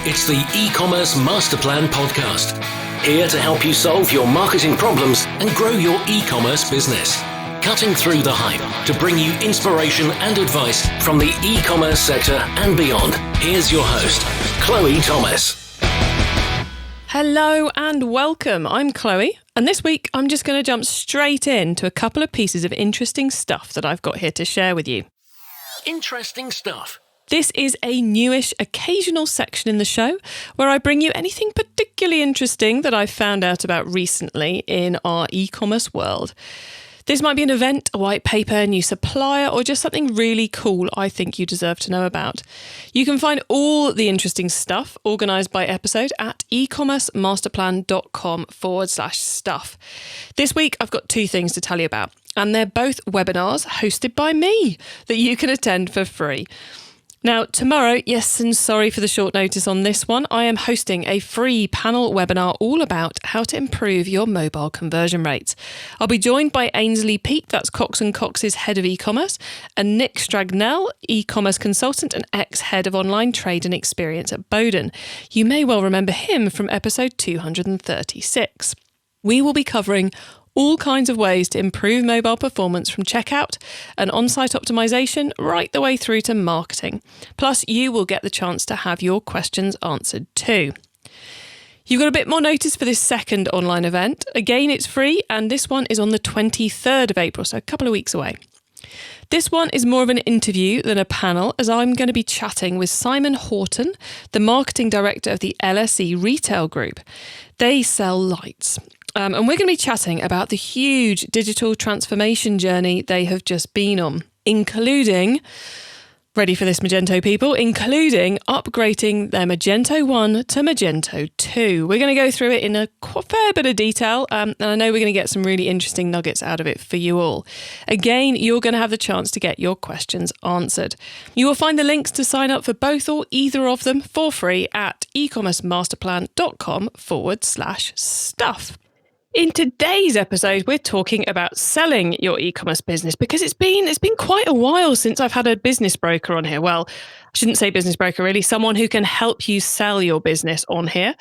It's the eCommerce Master Plan podcast. Here to help you solve your marketing problems and grow your e-commerce business. Cutting through the hype to bring you inspiration and advice from the e-commerce sector and beyond. Here's your host, Chloe Thomas. Hello and welcome. I'm Chloe, and this week I'm just going to jump straight into a couple of pieces of interesting stuff that I've got here to share with you. Interesting stuff. This is a newish occasional section in the show where I bring you anything particularly interesting that I've found out about recently in our e-commerce world. This might be an event, a white paper, a new supplier, or just something really cool I think you deserve to know about. You can find all the interesting stuff organised by episode at ecommercemasterplan.com/stuff. This week I've got two things to tell you about, and they're both webinars hosted by me that you can attend for free. Now, tomorrow, yes, and sorry for the short notice on this one, I am hosting a free panel webinar all about how to improve your mobile conversion rates. I'll be joined by Ainsley Peake, that's Cox & Cox's head of e-commerce, and Nick Stragnell, e-commerce consultant and ex-head of online trade and experience at Bowden. You may well remember him from episode 236. We will be covering all kinds of ways to improve mobile performance from checkout and on-site optimization right the way through to marketing. Plus, you will get the chance to have your questions answered too. You've got a bit more notice for this second online event. Again, it's free, and this one is on the 23rd of April, so a couple of weeks away. This one is more of an interview than a panel, as I'm going to be chatting with Simon Horton, the marketing director of the LSE Retail Group. They sell lights. And we're going to be chatting about the huge digital transformation journey they have just been on, including, ready for this Magento people, including upgrading their Magento 1 to Magento 2. We're going to go through it in a fair bit of detail, and I know we're going to get some really interesting nuggets out of it for you all. Again, you're going to have the chance to get your questions answered. You will find the links to sign up for both or either of them for free at ecommercemasterplan.com/stuff. In today's episode, we're talking about selling your e-commerce business because it's been quite a while since I've had a business broker on here. Well, I shouldn't say business broker, really, someone who can help you sell your business on here,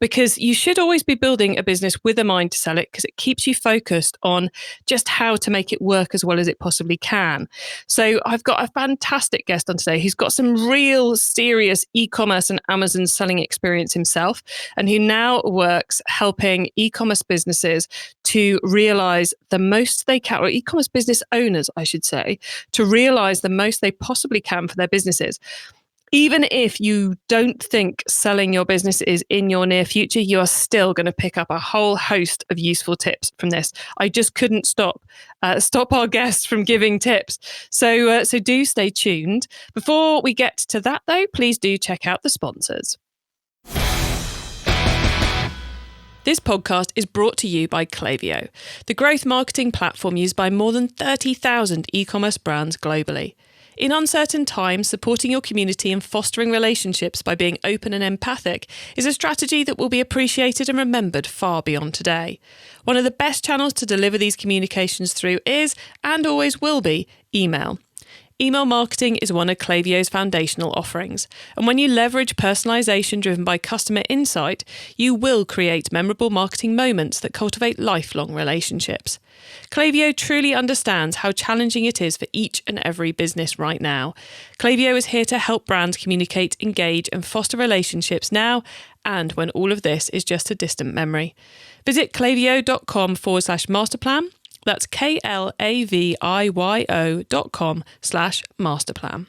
because you should always be building a business with a mind to sell it because it keeps you focused on just how to make it work as well as it possibly can. So I've got a fantastic guest on today who's got some real serious e-commerce and Amazon selling experience himself, and who now works helping e-commerce businesses to realize the most they can, or e-commerce business owners, I should say, to realize the most they possibly can for their businesses. Even if you don't think selling your business is in your near future, you are still going to pick up a whole host of useful tips from this. I just couldn't stop our guests from giving tips. So do stay tuned. Before we get to that, though, please do check out the sponsors. This podcast is brought to you by Klaviyo, the growth marketing platform used by more than 30,000 e-commerce brands globally. In uncertain times, supporting your community and fostering relationships by being open and empathic is a strategy that will be appreciated and remembered far beyond today. One of the best channels to deliver these communications through is, and always will be, email. Email marketing is one of Klaviyo's foundational offerings, and when you leverage personalization driven by customer insight, you will create memorable marketing moments that cultivate lifelong relationships. Klaviyo truly understands how challenging it is for each and every business right now. Klaviyo is here to help brands communicate, engage, and foster relationships now and when all of this is just a distant memory. Visit klaviyo.com/masterplan. That's klaviyo.com/masterplan.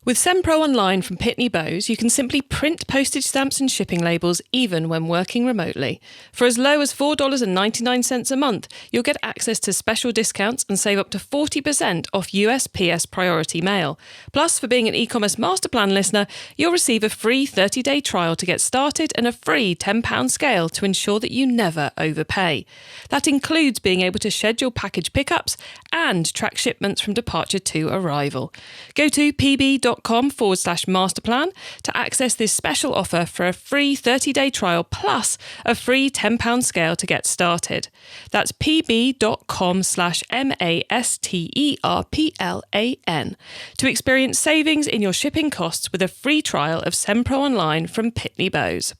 With SendPro Online from Pitney Bowes, you can simply print postage stamps and shipping labels even when working remotely. For as low as $4.99 a month, you'll get access to special discounts and save up to 40% off USPS Priority Mail. Plus, for being an e-commerce masterplan listener, you'll receive a free 30-day trial to get started and a free £10 scale to ensure that you never overpay. That includes being able to schedule package pickups and track shipments from departure to arrival. Go to pb.com pb.com/masterplan to access this special offer for a free 30-day trial plus a free £10 scale to get started. That's pb.com/masterplan to experience savings in your shipping costs with a free trial of SendPro Online from Pitney Bowes.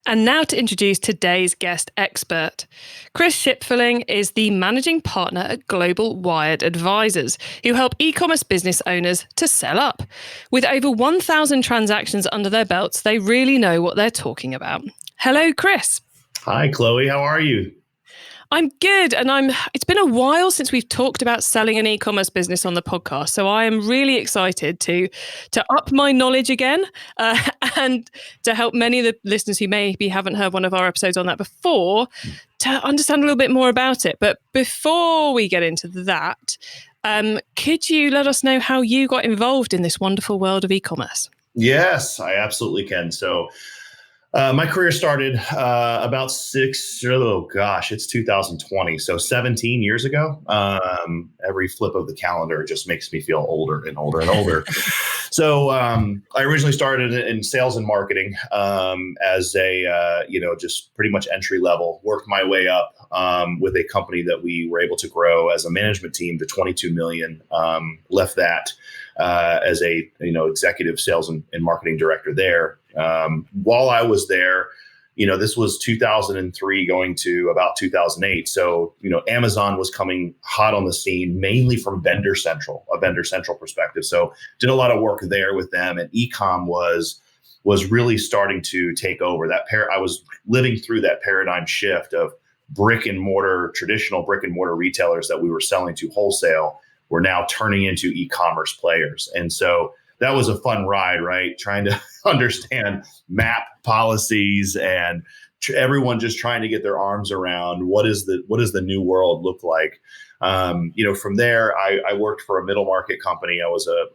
And now to introduce today's guest expert. Chris Shipferling is the managing partner at Global Wired Advisors, who help e-commerce business owners to sell up. With over 1,000 transactions under their belts, they really know what they're talking about. Hello, Chris. Hi, Chloe. How are you? I'm good, and it's been a while since we've talked about selling an e-commerce business on the podcast, so I am really excited to up my knowledge again and to help many of the listeners who maybe haven't heard one of our episodes on that before to understand a little bit more about it. But before we get into that, could you let us know how you got involved in this wonderful world of e-commerce? Yes, I absolutely can. So my career started about it's 2020. So 17 years ago. Every flip of the calendar just makes me feel older and older and older. So I originally started in sales and marketing as a, just pretty much entry level, worked my way up with a company that we were able to grow as a management team to 22 million, left that as a, executive sales and marketing director there. While I was there, this was 2003 going to about 2008. So, Amazon was coming hot on the scene, mainly from a vendor central perspective. So did a lot of work there with them, and e-com was really starting to take over I was living through that paradigm shift of traditional brick and mortar retailers that we were selling to wholesale were now turning into e-commerce players. And so that was a fun ride, right? Trying to understand MAP policies and everyone just trying to get their arms around what is the new world look like. From there, I worked for a middle market company. I was a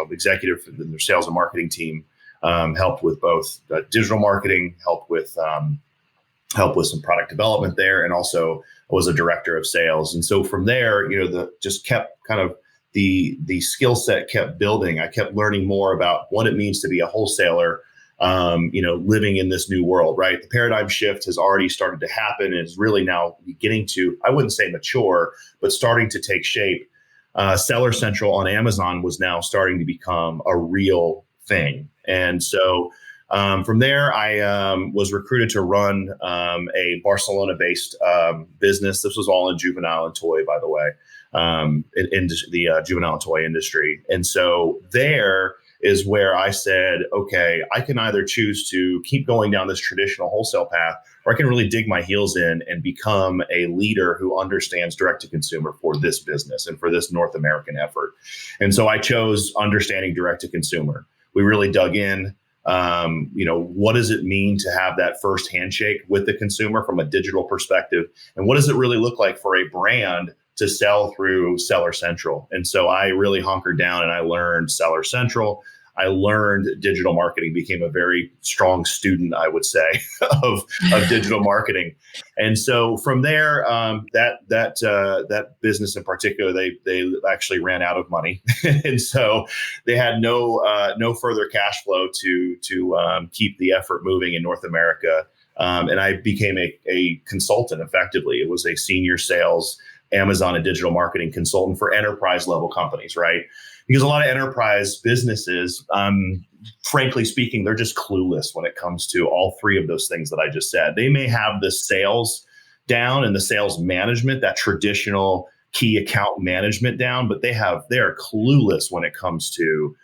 executive in their sales and marketing team. Helped with both digital marketing, helped with some product development there, and also was a director of sales. And so from there, just kept kind of the skill set kept building. I kept learning more about what it means to be a wholesaler, living in this new world, right? The paradigm shift has already started to happen and is really now beginning to, I wouldn't say mature, but starting to take shape. Seller Central on Amazon was now starting to become a real thing. And so from there, I was recruited to run a Barcelona-based business. This was all in juvenile and toy, by the way, in the juvenile and toy industry. And so there is where I said, okay, I can either choose to keep going down this traditional wholesale path, or I can really dig my heels in and become a leader who understands direct-to-consumer for this business and for this North American effort. And so I chose understanding direct-to-consumer. We really dug in. What does it mean to have that first handshake with the consumer from a digital perspective? And what does it really look like for a brand to sell through Seller Central? And so I really hunkered down and I learned Seller Central. I learned digital marketing, became a very strong student, I would say, of digital marketing. And so from there, that business in particular, they actually ran out of money, and so they had no further cash flow to keep the effort moving in North America. And I became a consultant. Effectively, it was a senior sales Amazon and digital marketing consultant for enterprise level companies, right? Because a lot of enterprise businesses, frankly speaking, they're just clueless when it comes to all three of those things that I just said. They may have the sales down and the sales management, that traditional key account management down, but they are clueless when it comes to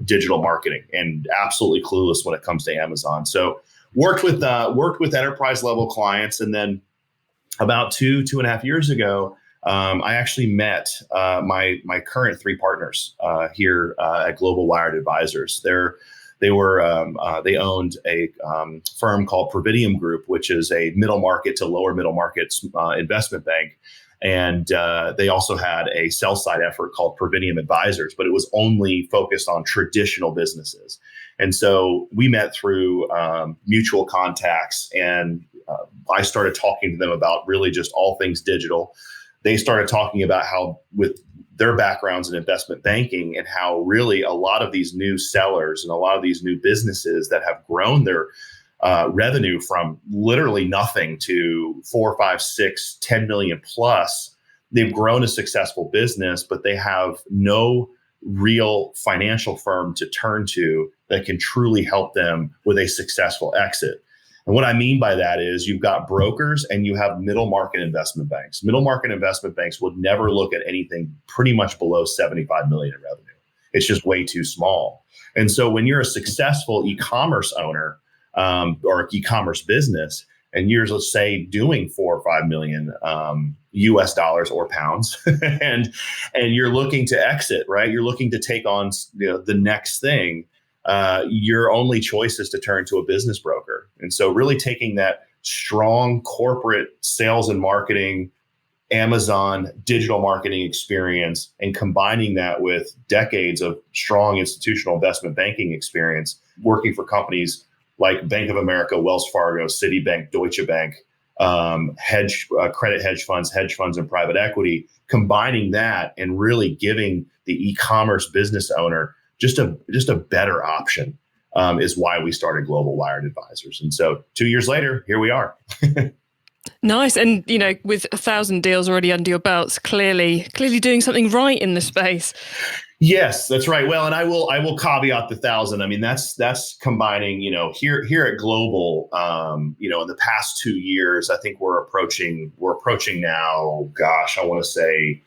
digital marketing, and absolutely clueless when it comes to Amazon. So worked with enterprise level clients, and then about two and a half years ago, I actually met my current three partners here at Global Wired Advisors. They owned a firm called Providium Group, which is a middle market to lower middle market investment bank. And they also had a sell side effort called Providium Advisors, but it was only focused on traditional businesses. And so we met through mutual contacts, and I started talking to them about really just all things digital. They started talking about how with their backgrounds in investment banking and how really a lot of these new sellers and a lot of these new businesses that have grown their revenue from literally nothing to 4, 5, 6, 10 million plus, they've grown a successful business, but they have no real financial firm to turn to that can truly help them with a successful exit. And what I mean by that is you've got brokers and you have middle market investment banks. Middle market investment banks would never look at anything pretty much below 75 million in revenue. It's just way too small. And so when you're a successful e-commerce owner or e-commerce business, and you're, let's say, doing 4 or 5 million US dollars or pounds, and you're looking to exit, right? You're looking to take on the next thing. Your only choice is to turn to a business broker. And so really taking that strong corporate sales and marketing, Amazon digital marketing experience and combining that with decades of strong institutional investment banking experience, working for companies like Bank of America, Wells Fargo, Citibank, Deutsche Bank, credit hedge funds, and private equity, combining that and really giving the e-commerce business owner just a better option is why we started Global Wired Advisors. And so 2 years later, here we are. Nice. And, with 1,000 deals already under your belts, clearly doing something right in the space. Yes, that's right. Well, and I will caveat the 1,000. I mean, that's combining, here at Global, in the past 2 years, I think we're approaching now, gosh, I want to say,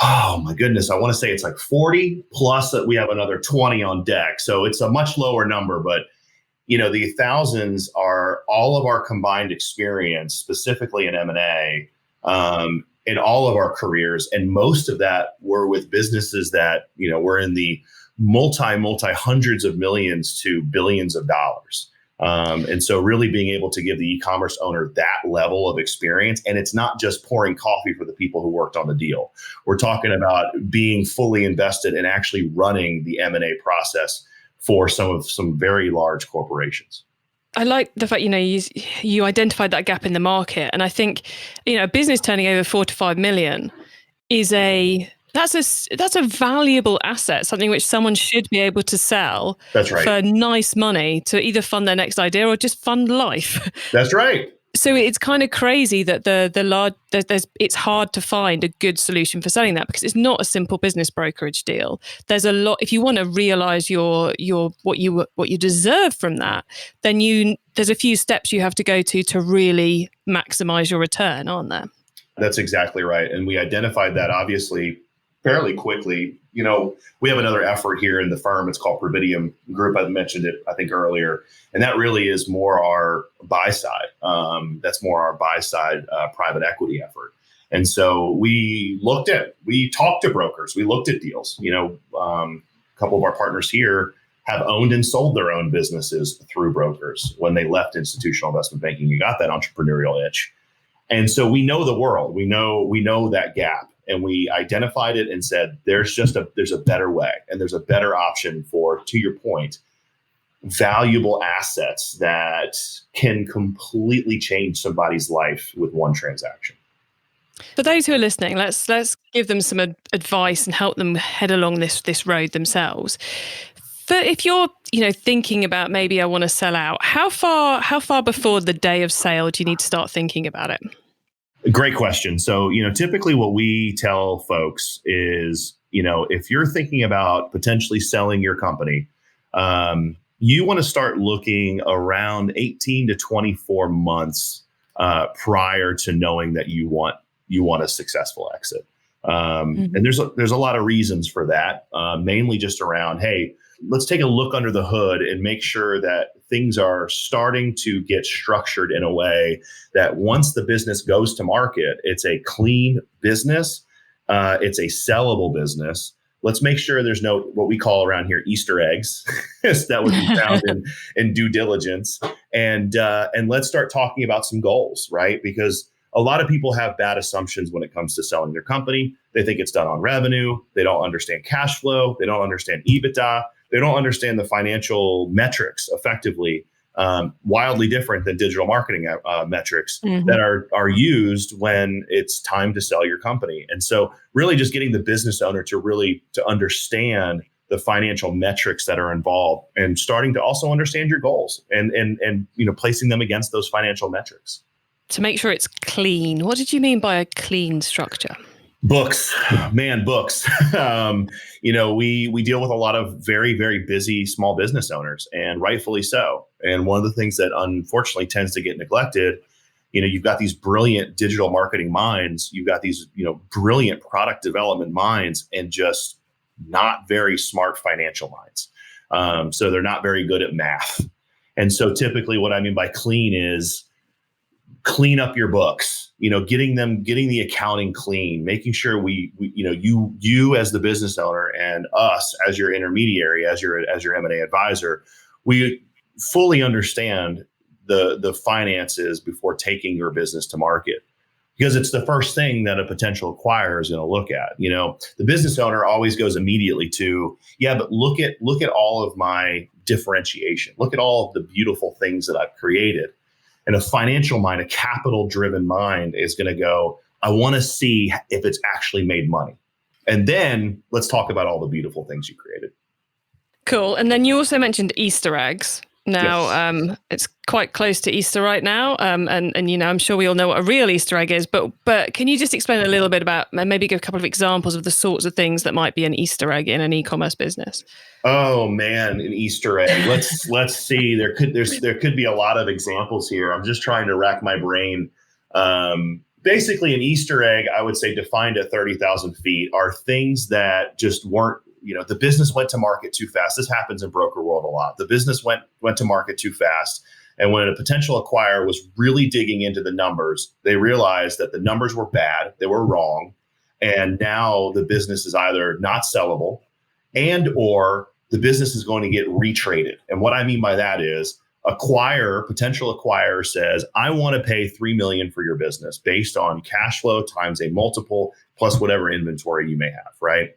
oh my goodness, I want to say it's like 40 plus that we have another 20 on deck. So it's a much lower number, but the thousands are all of our combined experience, specifically in M&A, in all of our careers. And most of that were with businesses that, were in the multi hundreds of millions to billions of dollars. And so really being able to give the e-commerce owner that level of experience. And it's not just pouring coffee for the people who worked on the deal. We're talking about being fully invested and actually running the M&A process for some very large corporations. I like the fact, you identified that gap in the market. And I think, a business turning over 4 to 5 million that's a valuable asset, something which someone should be able to sell. That's right. For nice money to either fund their next idea or just fund life. That's right. So it's kind of crazy that it's hard to find a good solution for selling that, because it's not a simple business brokerage deal. There's a lot. If you want to realize your what you deserve from that, then there's a few steps you have to go to really maximize your return, aren't there? That's exactly right. And we identified that obviously fairly quickly. We have another effort here in the firm. It's called Providium Group. I mentioned it, I think, earlier. And that really is more our buy side. That's more our buy side private equity effort. And so we talked to brokers. We looked at deals. A couple of our partners here have owned and sold their own businesses through brokers when they left institutional investment banking. You got that entrepreneurial itch. And so we know the world. We know that gap. And we identified it and said, there's a better way, and there's a better option for, to your point, valuable assets that can completely change somebody's life with one transaction. For those who are listening, let's give them some advice and help them head along this road themselves. But if you're thinking about, maybe I want to sell out, how far before the day of sale do you need to start thinking about it? Great question. So, typically what we tell folks is, if you're thinking about potentially selling your company, you want to start looking around 18 to 24 months prior to knowing that you want a successful exit. And there's a lot of reasons for that, mainly just around, hey, let's take a look under the hood and make sure that things are starting to get structured in a way that once the business goes to market, it's a clean business. It's a sellable business. Let's make sure there's no, what we call around here, Easter eggs that would be found in due diligence. And let's start talking about some goals, right? Because a lot of people have bad assumptions when it comes to selling their company. They think it's done on revenue. They don't understand cash flow. They don't understand EBITDA. They don't understand the financial metrics effectively wildly different than digital marketing metrics Mm-hmm. that are used when it's time to sell your company. And so really just getting the business owner to understand the financial metrics that are involved and starting to also understand your goals and placing them against those financial metrics. To make sure it's clean. What did you mean by a clean structure? Books. We deal with a lot of very, very busy small business owners, and rightfully so. And one of the things that unfortunately tends to get neglected, you've got these brilliant digital marketing minds, you've got these, brilliant product development minds, and just not very smart financial minds. So they're not very good at math. And so typically what I mean by clean is clean up your books, getting the accounting clean, making sure you as the business owner and us as your intermediary, as your M&A advisor, we fully understand the finances before taking your business to market. Because it's the first thing that a potential acquirer is going to look at. The business owner always goes immediately to, but look at all of my differentiation. Look at all of the beautiful things that I've created. And a financial mind, a capital-driven mind is going to go, I want to see if it's actually made money. And then let's talk about all the beautiful things you created. Cool. And then you also mentioned Easter eggs. Now, Yes. It's quite close to Easter right now. And I'm sure we all know what a real Easter egg is. But can you just explain a little bit about, maybe give a couple of examples of the sorts of things that might be an Easter egg in an e-commerce business? Oh man, an Easter egg. Let's see. There could be a lot of examples here. I'm just trying to rack my brain. Basically, an Easter egg, I would say, defined at 30,000 feet, are things that just weren't. The business went to market too fast. This happens in broker world a lot. The business went to market too fast, and when a potential acquirer was really digging into the numbers, they realized that the numbers were bad, they were wrong, and now the business is either not sellable, and or the business is going to get retraded. And what I mean by that is potential acquirer says, I want to pay $3 million for your business based on cash flow times a multiple plus whatever inventory you may have, right?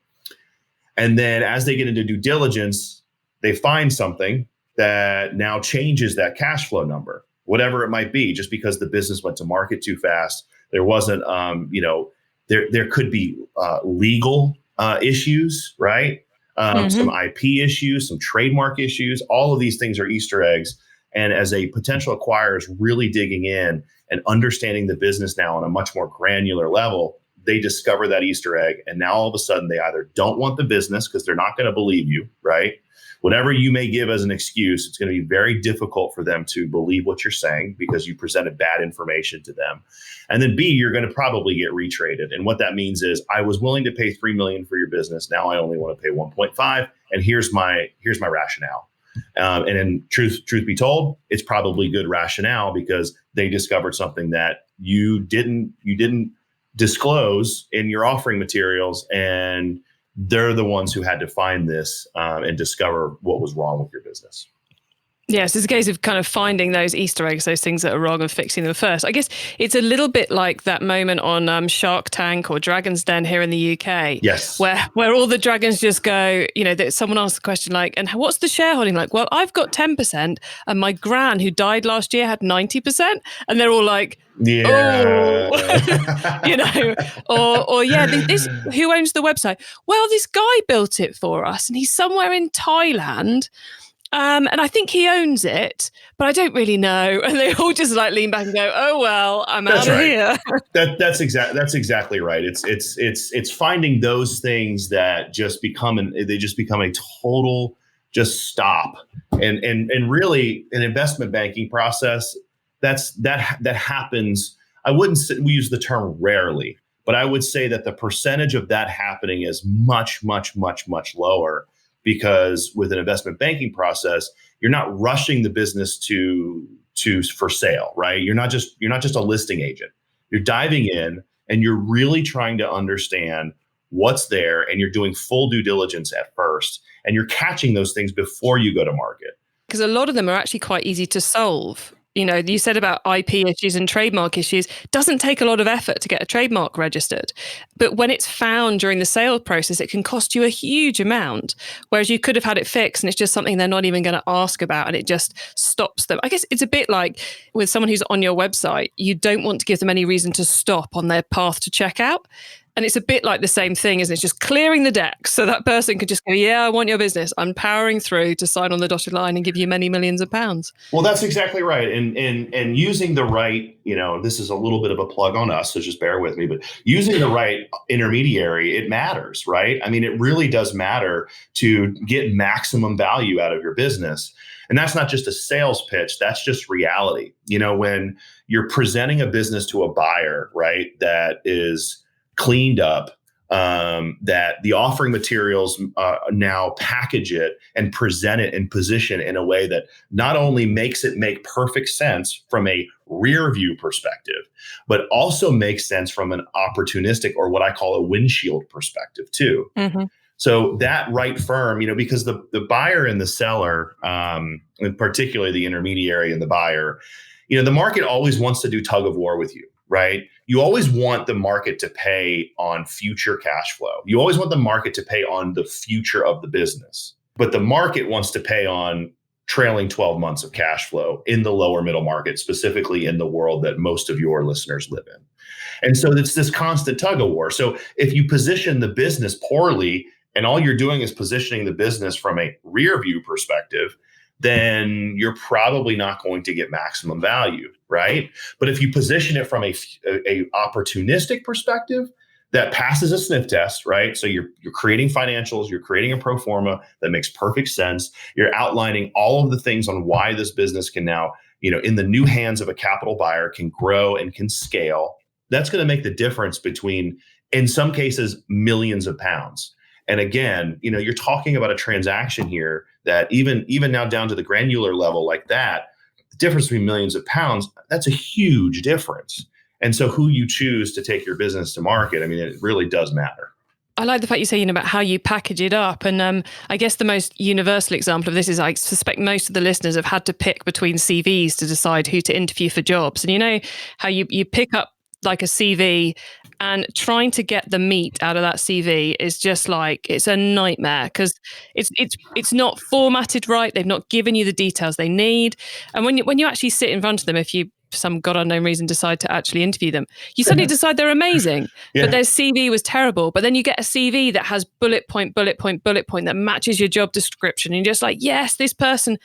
And then as they get into due diligence, they find something that now changes that cash flow number, whatever it might be, just because the business went to market too fast. There wasn't, there could be legal issues, right? Some IP issues, some trademark issues. All of these things are Easter eggs. And as a potential acquirer is really digging in and understanding the business now on a much more granular level, they discover that Easter egg. And now all of a sudden they either don't want the business because they're not going to believe you, right? Whatever you may give as an excuse, it's going to be very difficult for them to believe what you're saying because you presented bad information to them. And then B, you're going to probably get retraded. And what that means is, I was willing to pay $3 million for your business. Now I only want to pay 1.5. And here's my rationale. And in truth be told, it's probably good rationale because they discovered something that you didn't disclose in your offering materials, and they're the ones who had to find this and discover what was wrong with your business. Yes, it's a case of kind of finding those Easter eggs, those things that are wrong, and fixing them first. I guess it's a little bit like that moment on Shark Tank or Dragon's Den here in the UK. Yes. Where all the dragons just go, that someone asks the question like, and what's the shareholding like? Well, I've got 10% and my gran who died last year had 90%. And they're all like, yeah. This who owns the website? Well, this guy built it for us and he's somewhere in Thailand. And I think he owns it, but I don't really know. And they all just like lean back and go, "Oh well, I'm out of here." That's exactly right. It's finding those things that just become a total just stop. And really, an investment banking process that happens. I wouldn't say, we use the term rarely, but I would say that the percentage of that happening is much, much, much, much lower. Because with an investment banking process, you're not rushing the business to for sale, right? You're not just a listing agent. You're diving in and you're really trying to understand what's there, and you're doing full due diligence at first, and you're catching those things before you go to market. Because a lot of them are actually quite easy to solve. You said about IP issues and trademark issues. It doesn't take a lot of effort to get a trademark registered. But when it's found during the sale process, it can cost you a huge amount. Whereas you could have had it fixed and it's just something they're not even going to ask about and it just stops them. I guess it's a bit like with someone who's on your website, you don't want to give them any reason to stop on their path to checkout. And it's a bit like the same thing, isn't it? It's just clearing the deck so that person could just go, yeah, I want your business. I'm powering through to sign on the dotted line and give you many millions of pounds. Well, that's exactly right. And using the right, this is a little bit of a plug on us, so just bear with me, but using the right intermediary, it matters, right? I mean, it really does matter to get maximum value out of your business. And that's not just a sales pitch, that's just reality. When you're presenting a business to a buyer, right, that is cleaned up, that the offering materials now package it and present it and position in a way that not only makes it make perfect sense from a rear view perspective, but also makes sense from an opportunistic or what I call a windshield perspective too. Mm-hmm. So that right firm, because the buyer and the seller, and particularly the intermediary and the buyer, the market always wants to do tug of war with you. Right? You always want the market to pay on future cash flow. You always want the market to pay on the future of the business. But the market wants to pay on trailing 12 months of cash flow in the lower middle market, specifically in the world that most of your listeners live in. And so it's this constant tug of war. So if you position the business poorly and all you're doing is positioning the business from a rear view perspective, then you're probably not going to get maximum value, right? But if you position it from a opportunistic perspective that passes a sniff test, right? So you're creating financials, you're creating a pro forma that makes perfect sense. You're outlining all of the things on why this business can now, in the new hands of a capital buyer, can grow and can scale. That's going to make the difference between, in some cases, millions of pounds. And again, you're talking about a transaction here that even now down to the granular level like that, the difference between millions of pounds, that's a huge difference. And so who you choose to take your business to market, I mean, it really does matter. I like the fact you say, about how you package it up. And I guess the most universal example of this is I suspect most of the listeners have had to pick between CVs to decide who to interview for jobs. And how you pick up like a CV and trying to get the meat out of that CV is just like, it's a nightmare because it's not formatted right. They've not given you the details they need. And when you actually sit in front of them, if you, for some God unknown reason, decide to actually interview them, you suddenly decide they're amazing, but their CV was terrible. But then you get a CV that has bullet point that matches your job description. And you're just like, yes, this person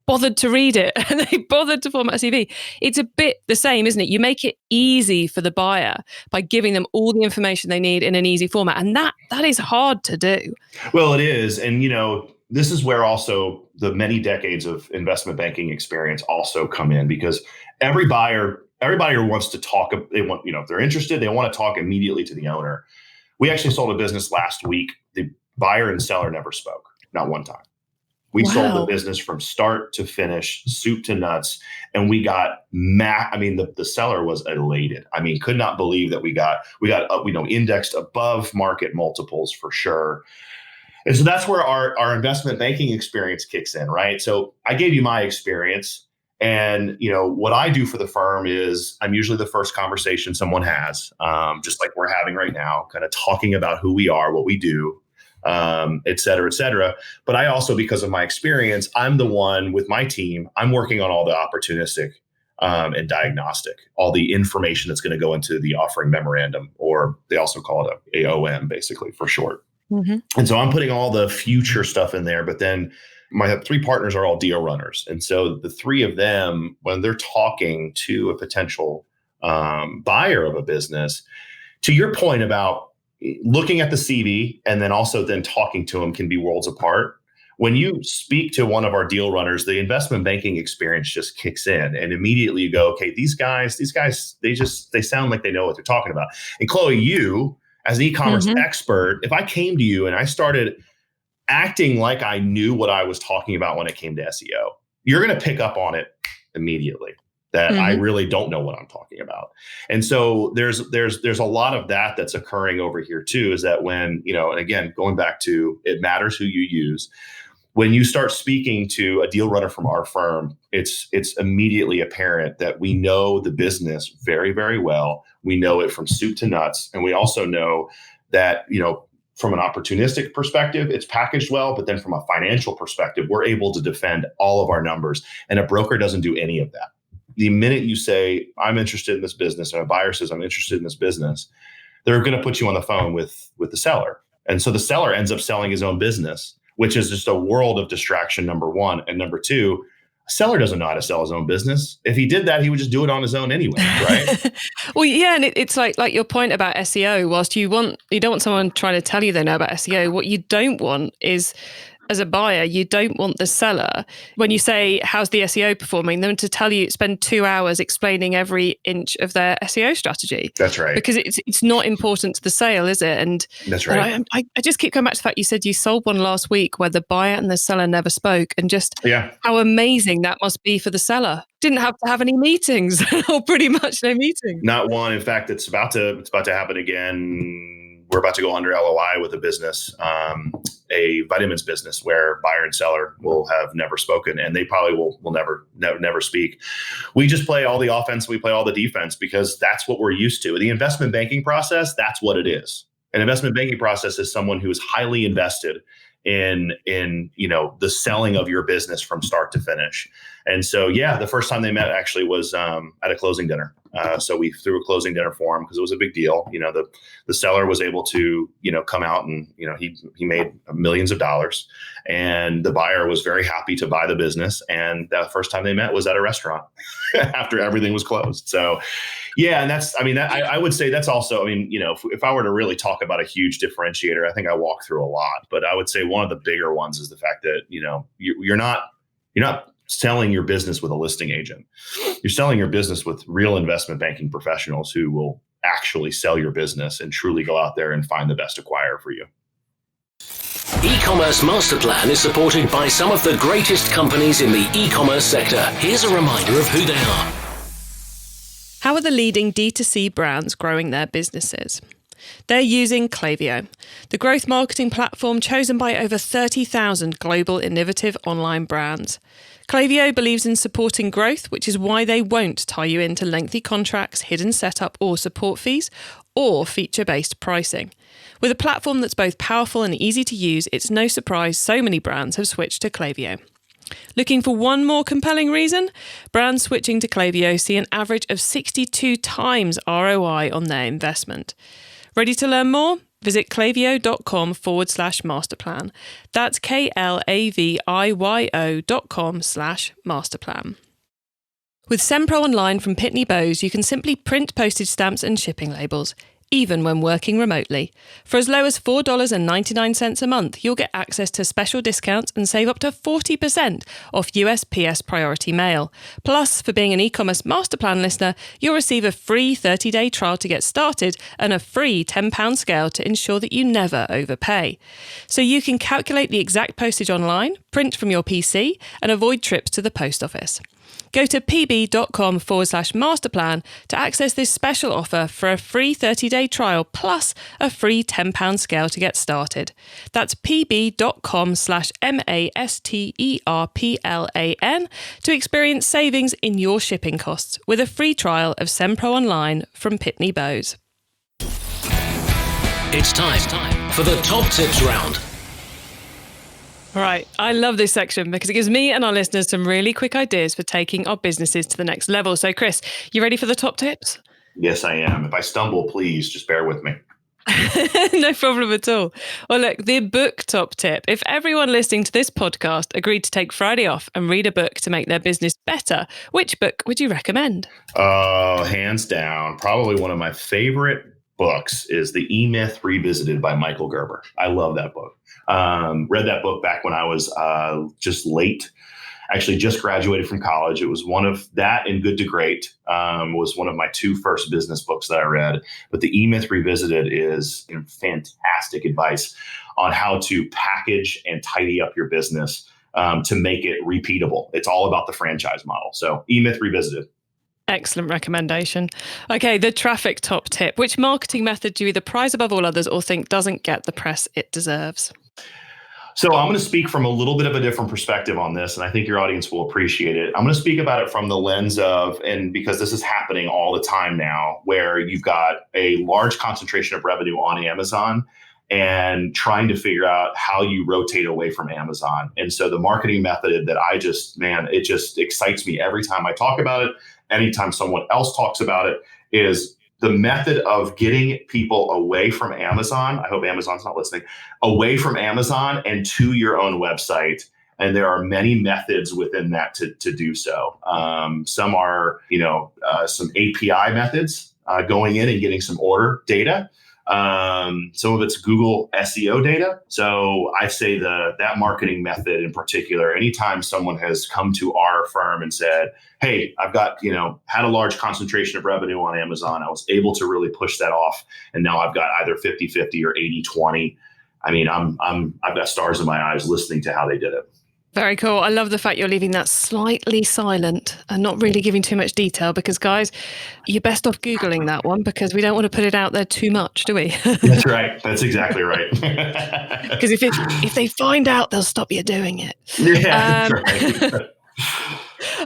bothered to read it and they bothered to format a CV. It's a bit the same, isn't it? You make it easy for the buyer by giving them all the information they need in an easy format. And that is hard to do. Well, it is. And, this is where also the many decades of investment banking experience also come in, because every buyer wants to talk. They want, if they're interested, they want to talk immediately to the owner. We actually sold a business last week. The buyer and seller never spoke, not one time. We sold the business from start to finish, soup to nuts, and we got the seller was elated. I mean, could not believe that we got indexed above market multiples for sure. And so that's where our investment banking experience kicks in, right? So I gave you my experience, and what I do for the firm is I'm usually the first conversation someone has, just like we're having right now, kind of talking about who we are, what we do. Et cetera, et cetera. But I also, because of my experience, I'm the one with my team, I'm working on all the opportunistic and diagnostic, all the information that's going to go into the offering memorandum, or they also call it a AOM, basically for short. Mm-hmm. And so I'm putting all the future stuff in there, but then my three partners are all deal runners. And so the three of them, when they're talking to a potential buyer of a business, to your point about looking at the CV and then also then talking to them can be worlds apart. When you speak to one of our deal runners, the investment banking experience just kicks in, and immediately you go, okay, these guys, they sound like they know what they're talking about. And Chloe, you as an e-commerce expert, if I came to you and I started acting like I knew what I was talking about when it came to SEO, you're going to pick up on it immediately. That I really don't know what I'm talking about. And so there's a lot of that that's occurring over here too, is that when, and again, going back to it matters who you use. when you start speaking to a deal runner from our firm, it's immediately apparent that we know the business very, very well. We know it from soup to nuts. And we also know that, from an opportunistic perspective, it's packaged well, but then from a financial perspective, we're able to defend all of our numbers. And a broker doesn't do any of that. The minute you say, I'm interested in this business, and a buyer says, I'm interested in this business, they're going to put you on the phone with the seller. And so the seller ends up selling his own business, which is just a world of distraction, number one. And number two, a seller doesn't know how to sell his own business. If he did that, he would just do it on his own anyway, right? Well, yeah, and it's like your point about SEO. Whilst you don't want someone trying to tell you they know about SEO, what you don't want is, as a buyer, you don't want the seller, when you say, how's the SEO performing, them to tell you, spend 2 hours explaining every inch of their SEO strategy. That's right. Because it's not important to the sale, is it? And that's right. And I just keep going back to the fact you said you sold one last week where the buyer and the seller never spoke, and just how amazing that must be for the seller. Didn't have to have any meetings, or pretty much no meetings. Not one. In fact, it's about to happen again. We're about to go under LOI with a business, a vitamins business, where buyer and seller will have never spoken, and they probably will never speak. We just play all the offense, we play all the defense, because that's what we're used to. The investment banking process, that's what it is. An investment banking process is someone who is highly invested in the selling of your business from start to finish. And so, the first time they met actually was at a closing dinner. So we threw a closing dinner for him because it was a big deal. The seller was able to, come out and, he made millions of dollars, and the buyer was very happy to buy the business. And the first time they met was at a restaurant after everything was closed. So, and I would say that's also, if I were to really talk about a huge differentiator, I think I walk through a lot, but I would say one of the bigger ones is the fact that, you're not selling your business with a listing agent. You're selling your business with real investment banking professionals who will actually sell your business and truly go out there and find the best acquirer for you. E-commerce Master Plan is supported by some of the greatest companies in the e-commerce sector. Here's a reminder of who they are. How are the leading D2C brands growing their businesses? They're using Klaviyo, the growth marketing platform chosen by over 30,000 global innovative online brands. Klaviyo believes in supporting growth, which is why they won't tie you into lengthy contracts, hidden setup or support fees, or feature-based pricing. With a platform that's both powerful and easy to use, it's no surprise so many brands have switched to Klaviyo. Looking for one more compelling reason? Brands switching to Klaviyo see an average of 62 times ROI on their investment. Ready to learn more? Visit klaviyo.com/masterplan. That's klaviyo.com/masterplan. With SendPro Online from Pitney Bowes, you can simply print postage stamps and shipping labels, even when working remotely. For as low as $4.99 a month, you'll get access to special discounts and save up to 40% off USPS Priority Mail. Plus, for being an e-commerce master plan listener, you'll receive a free 30-day trial to get started and a free £10 scale to ensure that you never overpay. So you can calculate the exact postage online, print from your PC, and avoid trips to the post office. Go to pb.com/masterplan to access this special offer for a free 30-day trial plus a free £10 scale to get started. That's pb.com/masterplan to experience savings in your shipping costs with a free trial of SendPro Online from Pitney Bowes. It's time for the top tips round. All right. I love this section because it gives me and our listeners some really quick ideas for taking our businesses to the next level. So, Chris, you ready for the top tips? Yes, I am. If I stumble, please just bear with me. No problem at all. Well, look, the book top tip. If everyone listening to this podcast agreed to take Friday off and read a book to make their business better, which book would you recommend? Oh, hands down. Probably one of my favorite books is The E-Myth Revisited by Michael Gerber. I love that book. Read that book back when I was just graduated from college. It was one of that and Good to Great was one of my two first business books that I read. But The E-Myth Revisited is fantastic advice on how to package and tidy up your business to make it repeatable. It's all about the franchise model. So E-Myth Revisited. Excellent recommendation. Okay, the traffic top tip. Which marketing method do you either prize above all others or think doesn't get the press it deserves? So I'm going to speak from a little bit of a different perspective on this, and I think your audience will appreciate it. I'm going to speak about it from the lens of, and because this is happening all the time now, where you've got a large concentration of revenue on Amazon and trying to figure out how you rotate away from Amazon. And so the marketing method that it just excites me every time I talk about it, anytime someone else talks about it, is the method of getting people away from Amazon. I hope Amazon's not listening. Away from Amazon and to your own website. And there are many methods within that to do so. Some are, some API methods, going in and getting some order data. Some of it's Google SEO data. So I say that marketing method in particular, anytime someone has come to our firm and said, hey, I've got, had a large concentration of revenue on Amazon. I was able to really push that off. And now I've got either 50-50 or 80-20. I mean, I've got stars in my eyes listening to how they did it. Very cool. I love the fact you're leaving that slightly silent and not really giving too much detail because, guys, you're best off Googling that one because we don't want to put it out there too much, do we? That's right. That's exactly right. Because if they find out, they'll stop you doing it. Yeah, that's right.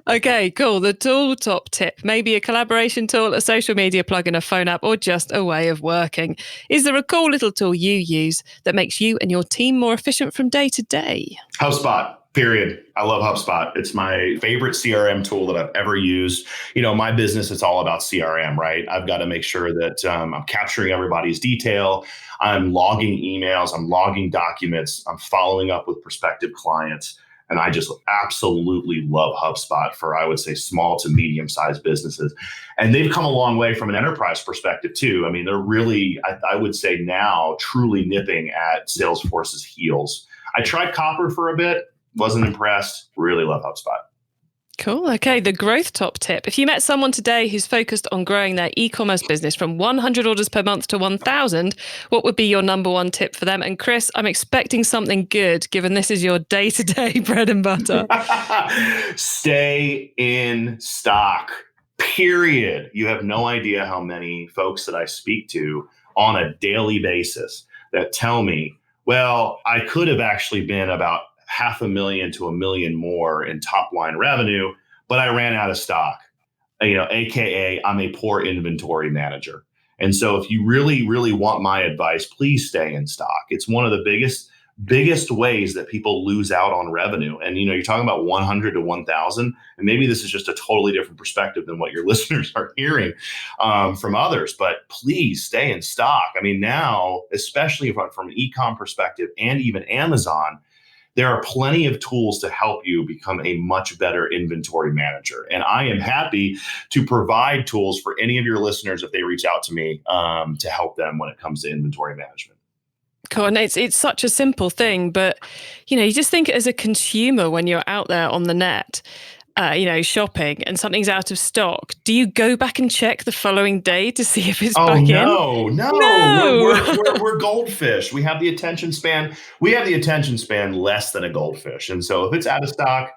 Okay, cool. The tool top tip, maybe a collaboration tool, a social media plugin, a phone app, or just a way of working. Is there a cool little tool you use that makes you and your team more efficient from day to day? HubSpot. Period. I love HubSpot. It's my favorite CRM tool that I've ever used. My business, it's all about CRM, right? I've got to make sure that I'm capturing everybody's detail. I'm logging emails. I'm logging documents. I'm following up with prospective clients. And I just absolutely love HubSpot for, I would say, small to medium-sized businesses. And they've come a long way from an enterprise perspective, too. I mean, they're really, I would say now, truly nipping at Salesforce's heels. I tried Copper for a bit. Wasn't impressed. Really love HubSpot. Cool. Okay. The growth top tip. If you met someone today who's focused on growing their e-commerce business from 100 orders per month to 1,000, what would be your number one tip for them? And Chris, I'm expecting something good, given this is your day-to-day bread and butter. Stay in stock. Period. You have no idea how many folks that I speak to on a daily basis that tell me, well, I could have actually been about $500,000 to $1 million more in top line revenue, but I ran out of stock, AKA I'm a poor inventory manager. And so if you really, really want my advice, please stay in stock. It's one of the biggest ways that people lose out on revenue. And, you're talking about 100 to 1,000, and maybe this is just a totally different perspective than what your listeners are hearing from others, but please stay in stock. I mean, now, especially from an e-com perspective and even Amazon, there are plenty of tools to help you become a much better inventory manager. And I am happy to provide tools for any of your listeners if they reach out to me to help them when it comes to inventory management. Cool. And it's such a simple thing, but, you just think as a consumer when you're out there on the net, shopping and something's out of stock, do you go back and check the following day to see if it's back in? No. We're goldfish. We have the attention span. We have the attention span less than a goldfish. And so if it's out of stock,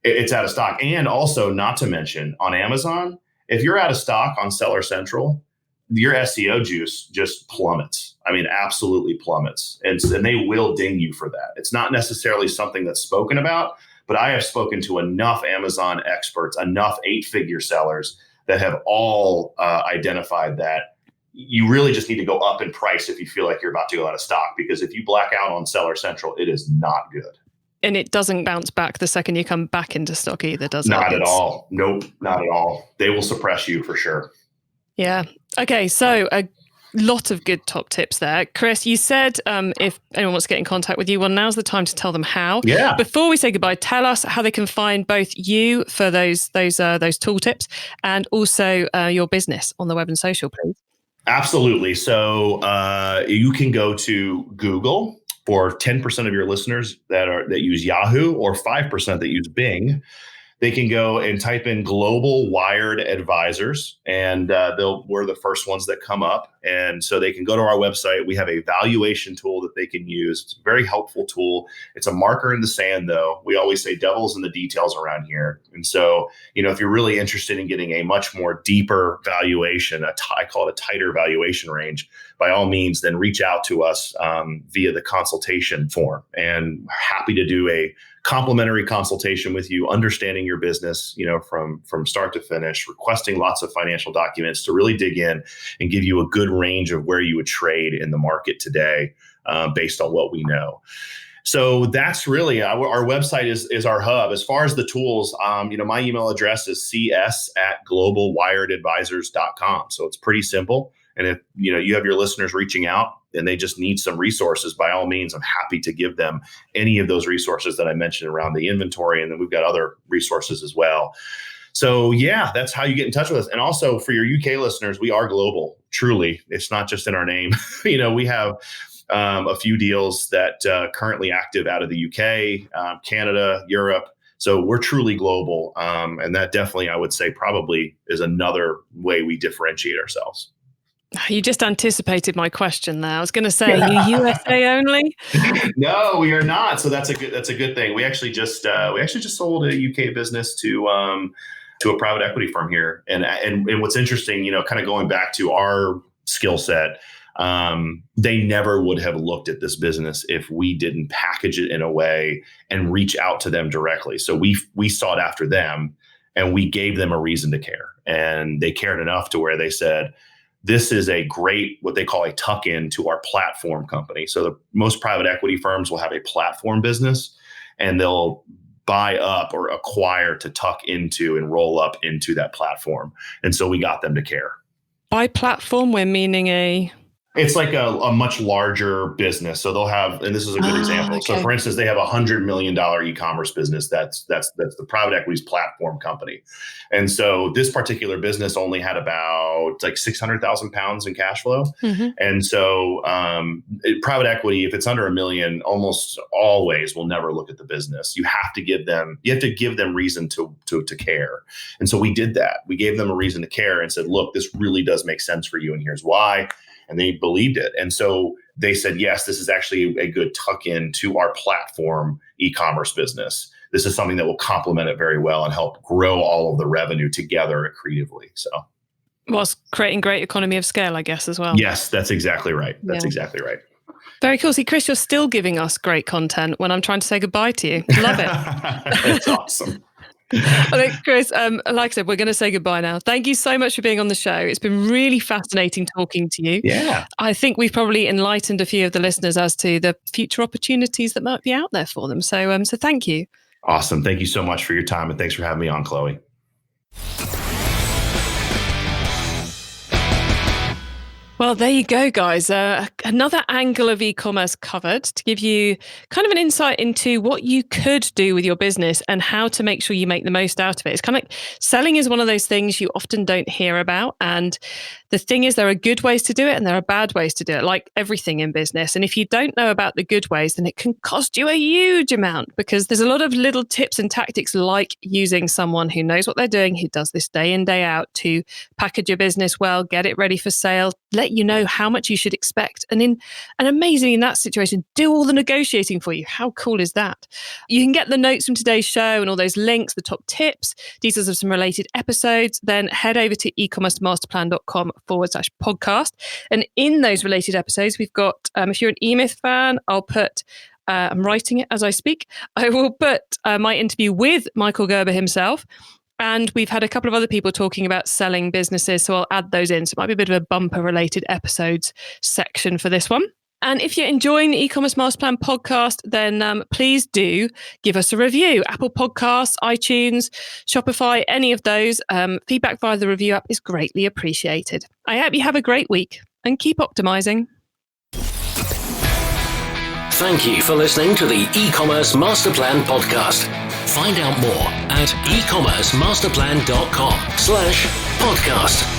it's out of stock. And also, not to mention, on Amazon, if you're out of stock on Seller Central, your SEO juice just plummets. I mean, absolutely plummets. And they will ding you for that. It's not necessarily something that's spoken about, but I have spoken to enough Amazon experts, enough 8-figure sellers that have all identified that you really just need to go up in price if you feel like you're about to go out of stock, because if you black out on Seller Central, it is not good. And it doesn't bounce back the second you come back into stock either, does it? Not at all. Nope, not at all. They will suppress you for sure. Yeah. Okay. So a lot of good top tips there. Chris, you said if anyone wants to get in contact with you, well, now's the time to tell them how. Yeah. Before we say goodbye, tell us how they can find both you for those tool tips and also your business on the web and social, please. Absolutely. So you can go to Google for 10% of your listeners that use Yahoo, or 5% that use Bing. they can go and type in Global Wired Advisors, and we're the first ones that come up. And so they can go to our website. We have a valuation tool that they can use. It's a very helpful tool. It's a marker in the sand, though. We always say devil's in the details around here. And so, if you're really interested in getting a much more deeper valuation, I call it a tighter valuation range, by all means, then reach out to us via the consultation form. And happy to do a complimentary consultation with you, understanding your business, from start to finish, requesting lots of financial documents to really dig in and give you a good range of where you would trade in the market today based on what we know. So that's really our website is our hub. As far as the tools, my email address is cs@globalwiredadvisors.com. So it's pretty simple. And if you have your listeners reaching out and they just need some resources, by all means, I'm happy to give them any of those resources that I mentioned around the inventory. And then we've got other resources as well. So yeah, that's how you get in touch with us. And also for your UK listeners, we are global. Truly, it's not just in our name. We have a few deals that currently active out of the UK, Canada, Europe. So we're truly global. And that definitely, I would say, probably is another way we differentiate ourselves. You just anticipated my question there. I was going to say, are you USA only? No, we are not. So that's a good thing. We actually just sold a UK business to a private equity firm here. And what's interesting, kind of going back to our skill set, they never would have looked at this business if we didn't package it in a way and reach out to them directly. So we sought after them and we gave them a reason to care. And they cared enough to where they said, this is a great, what they call a tuck-in to our platform company. So most private equity firms will have a platform business and they'll buy up or acquire to tuck into and roll up into that platform. And so we got them to care. By platform, we're meaning it's like a much larger business. So they'll have, and this is a good example. Okay. So for instance, they have $100 million e-commerce business. That's the private equity's platform company. And so this particular business only had about like 600,000 pounds in cash flow. Mm-hmm. And so private equity, if it's under $1 million, almost always will never look at the business. You have to give them reason to care. And so we did that. We gave them a reason to care and said, look, this really does make sense for you. And here's why. And they believed it. And so they said, yes, this is actually a good tuck in to our platform e-commerce business. This is something that will complement it very well and help grow all of the revenue together accretively. So, whilst creating great economy of scale, I guess, as well. Yes, that's exactly right. That's exactly right. Very cool. See, Chris, you're still giving us great content when I'm trying to say goodbye to you. Love it. That's awesome. I think, Chris, like I said, we're going to say goodbye now. Thank you so much for being on the show. It's been really fascinating talking to you. Yeah. I think we've probably enlightened a few of the listeners as to the future opportunities that might be out there for them. So thank you. Awesome. Thank you so much for your time. And thanks for having me on, Chloe. Well, there you go, guys. Another angle of e-commerce covered to give you kind of an insight into what you could do with your business and how to make sure you make the most out of it. It's kind of like selling is one of those things you often don't hear about. And the thing is, there are good ways to do it and there are bad ways to do it, like everything in business. And if you don't know about the good ways, then it can cost you a huge amount because there's a lot of little tips and tactics like using someone who knows what they're doing, who does this day in, day out to package your business well, get it ready for sale, let you know how much you should expect. And amazingly in that situation, do all the negotiating for you. How cool is that? You can get the notes from today's show and all those links, the top tips, details of some related episodes, then head over to ecommercemasterplan.com/podcast. And in those related episodes, we've got, if you're an eMyth fan, I'll put, I'm writing it as I speak, I will put my interview with Michael Gerber himself. And we've had a couple of other people talking about selling businesses, so I'll add those in. So it might be a bit of a bumper-related episodes section for this one. And if you're enjoying the e-commerce master plan podcast, then please do give us a review. Apple Podcasts, iTunes, Shopify, any of those. Feedback via the review app is greatly appreciated. I hope you have a great week and keep optimizing. Thank you for listening to the e-commerce master plan podcast. Find out more at ecommercemasterplan.com/podcast.